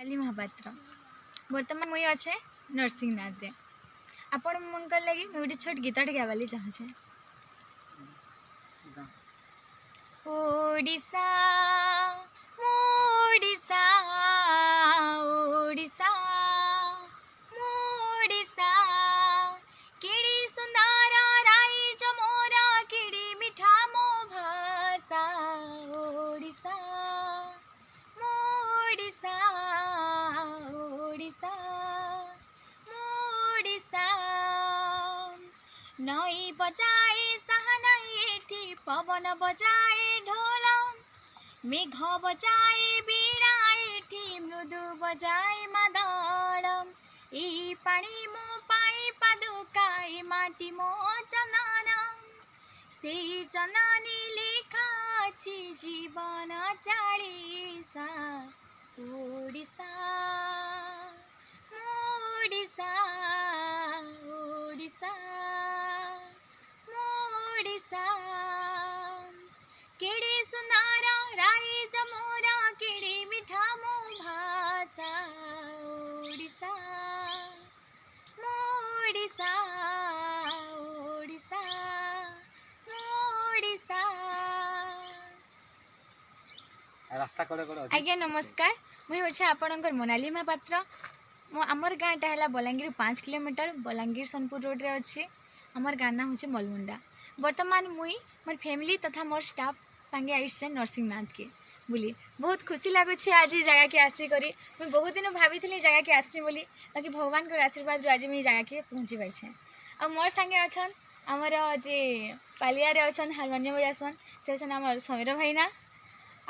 काली महापात्र बर्तमान मुई अच्छे नरसिंहनाथ रे आपण मनकर लगी मुझे गोटे छोट गीतटे गावाली चाहे। ओडिशा ओडिशा ओडिशा ओडिशा किड़ी सुंदर राइज मोरा किड़ी मिठा मो भाषा ओडिशा ओडिशा ओडिशा ओडिशा नई बजाए सहनाई पवन बजाए ढोल मेघ बजाए बीड़ा मृदु बजाए मादल ई पानी मो पाई पादुका माटी मो चंदन से चंदनी लिखा अछि जीवन चालीसा ओडिशा ओडिशा ओडिशा ओडिशा किड़ी सुंदर राइज मोरा किड़ी मिठा मो भाषा ओडिशा ओडिशा ओडिशा ओडिशा। रास्ता कड़े कड़े आज्ञा नमस्कार मुई होछे आपणकर मोनाली महापात्र मो आमर गाँटा है बलांगीर 5 किलोमीटर बलांगीर सोनपुर रोड रे अच्छे आमर गाँ ना होछे मलमुंडा। वर्तमान मुई मोर फैमिली तथा मोर स्टाफ संगे आइछे नरसिंहनाथ के बोली बहुत खुशी लगुच आज जगह के आसी करी मुई बहुत दिन भाभी जगह के आसमी बोली बाकी भगवान को आशीर्वाद आज मुझे जगह के पहुँची पाइछे। आ मोर संगे अच्छन आमर जे पालिया रे अच्छन हारमोनियम बजासन से होछन आमर समीर भाईना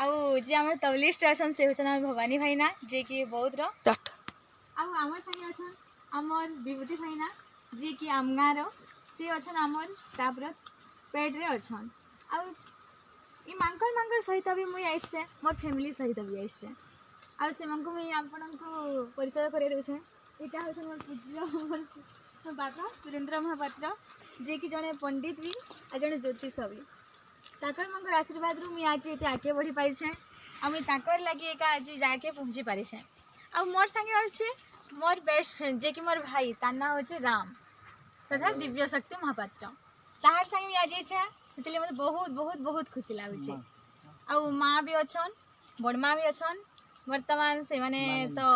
आउ जे आमर तबलिस्ट अच्छन से होछन आमर भवानी भाईना जे कि बहुत रो आउ आमर संगे अच्छन आमर विभूति भाईना जे कि आम गाँव रो से अच्छन आमर स्टाफ रो पेड रे अच्छन आउ ई मांकर सहित भी मुई आइछे मोर फैमिली सहित भी आइछे आउ से मानकु मुई आपनको परिचय करे देछे। एटा होछन मोर पूज्य मोर बाबा सुरेंद्र महापात्र जे कि जने पंडित भी आ जने ज्योतिष भी ताकर मंगर आशीर्वाद रु मुई आज एते आगे बढ़ी पाइछे आ मुई ताकर लागि एका आज जाके पहुँची पारिछे। आ मोर संगे अच्छे मोर बेस्ट फ्रेंड जे कि मोर भाई तार ना होछे राम तथा दिव्य शक्ति महापात्र ताहार संगे भी आज इच्छा से मत बहुत बहुत बहुत खुशी लगुचे। आ माँ भी अच्छन बड़ माँ भी अच्छन वर्तमान से माने तो